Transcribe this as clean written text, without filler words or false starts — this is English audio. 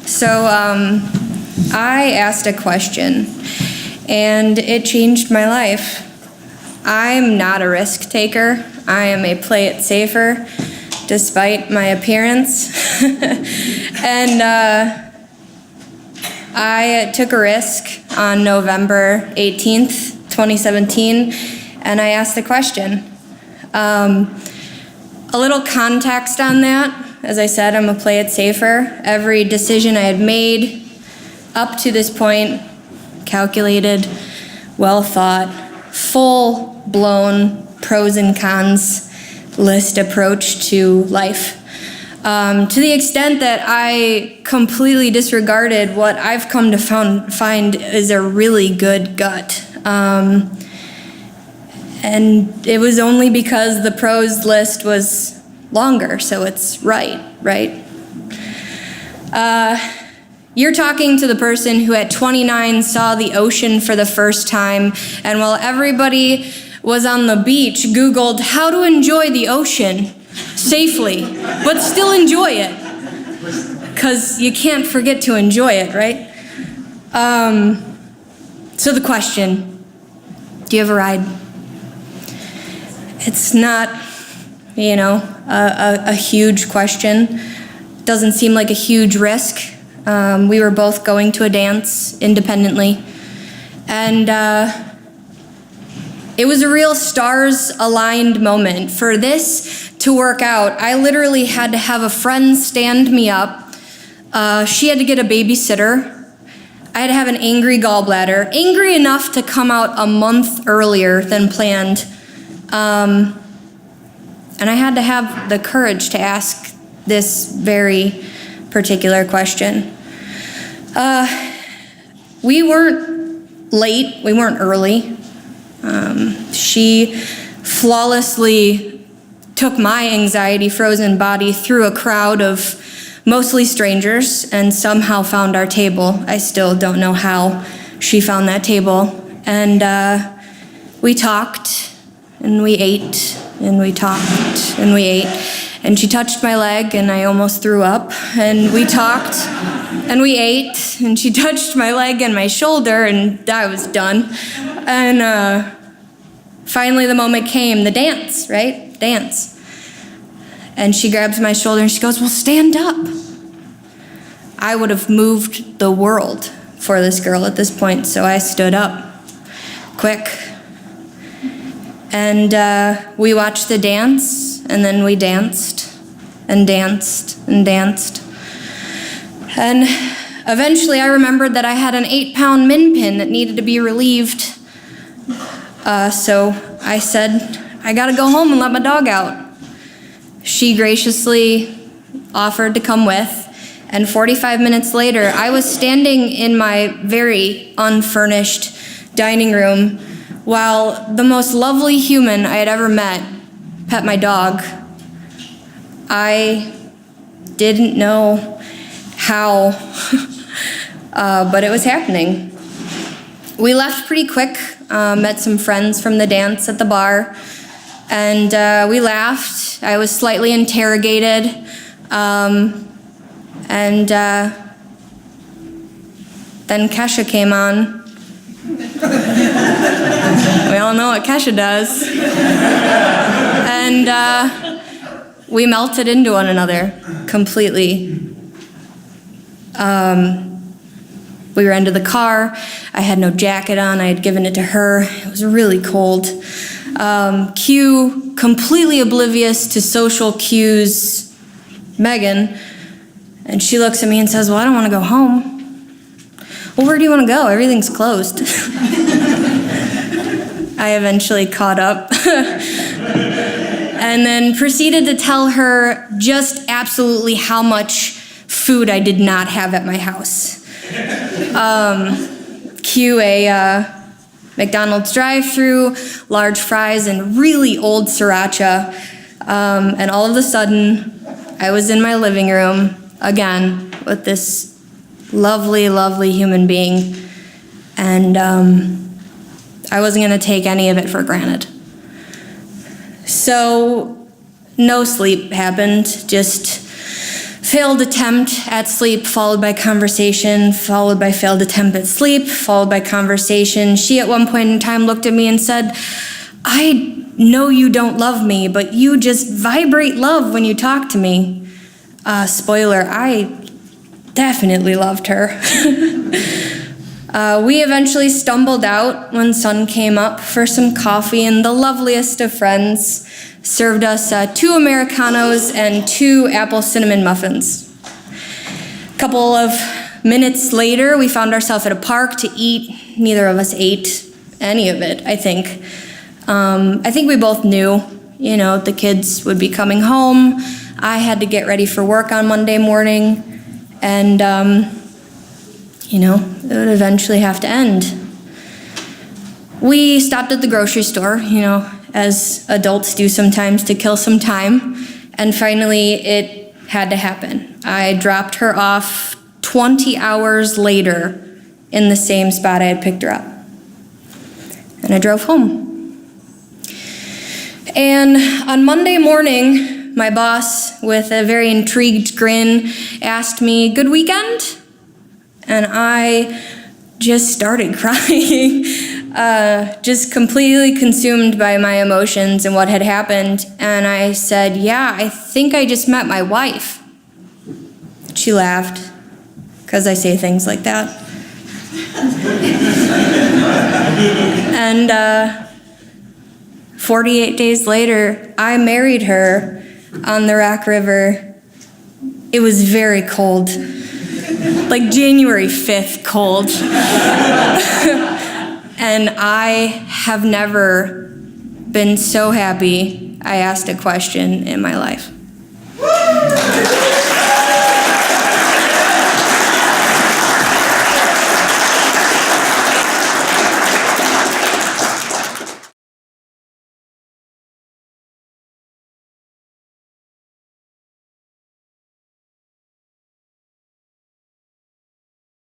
So I asked a question, and it changed my life. I'm not a risk taker. I am a play it safer, despite my appearance. And I took a risk on November 18th, 2017, and I asked the question. A little context on that. As I said, I'm a play it safer. Every decision I had made up to this point, calculated, well thought, full-blown pros and cons list approach to life. To the extent that I completely disregarded what I've come to find is a really good gut. And it was only because the pros list was longer, so it's right? You're talking to the person who at 29 saw the ocean for the first time, and while everybody was on the beach, Googled how to enjoy the ocean safely, but still enjoy it, because you can't forget to enjoy it, right? So the question, do you have a ride? It's not, a huge question. Doesn't seem like a huge risk. We were both going to a dance independently. And it was a real stars-aligned moment. For this to work out, I literally had to have a friend stand me up. She had to get a babysitter. I had to have an angry gallbladder, angry enough to come out a month earlier than planned. And I had to have the courage to ask this very particular question. We weren't late, we weren't early. She flawlessly took my anxiety-frozen body through a crowd of mostly strangers and somehow found our table. I still don't know how she found that table. And we talked, and we ate, and we talked, and we ate. And she touched my leg, and I almost threw up. And we talked, and we ate, and she touched my leg and my shoulder, and I was done. And finally the moment came, the dance, right? Dance. And she grabs my shoulder, and she goes, well, stand up. I would have moved the world for this girl at this point, so I stood up, quick. And we watched the dance, and then we danced, and danced, and danced. And eventually I remembered that I had an 8-pound min pin that needed to be relieved. So I said, I gotta go home and let my dog out. She graciously offered to come with, and 45 minutes later, I was standing in my very unfurnished dining room while the most lovely human I had ever met pet my dog. I didn't know how, but it was happening. We left pretty quick, met some friends from the dance at the bar, and we laughed. I was slightly interrogated, and then Kesha came on. We all know what Kesha does. And we melted into one another completely. We ran to the car. I had no jacket on. I had given it to her. It was really cold. Q, completely oblivious to social cues, Megan, and she looks at me and says, well, I don't want to go home. Well, where do you want to go? Everything's closed. I eventually caught up and then proceeded to tell her just absolutely how much food I did not have at my house. Cue a McDonald's drive-thru, large fries, and really old sriracha. And all of a sudden, I was in my living room again with this lovely, lovely human being. And I wasn't going to take any of it for granted. So no sleep happened, just failed attempt at sleep, followed by conversation, followed by failed attempt at sleep, followed by conversation. She at one point in time looked at me and said, "I know you don't love me, but you just vibrate love when you talk to me." Spoiler, I definitely loved her. We eventually stumbled out when sun came up for some coffee, and the loveliest of friends served us 2 Americanos and 2 apple cinnamon muffins. A couple of minutes later, we found ourselves at a park to eat. Neither of us ate any of it, I think. I think we both knew, the kids would be coming home. I had to get ready for work on Monday morning, and, it would eventually have to end. We stopped at the grocery store, as adults do sometimes to kill some time, and finally it had to happen. I dropped her off 20 hours later in the same spot I had picked her up, and I drove home. And on Monday morning, my boss, with a very intrigued grin, asked me, "Good weekend?" And I just started crying, just completely consumed by my emotions and what had happened. And I said, "Yeah, I think I just met my wife." She laughed, because I say things like that. And 48 days later, I married her on the Rock River. It was very cold. Like January 5th cold. And I have never been so happy I asked a question in my life.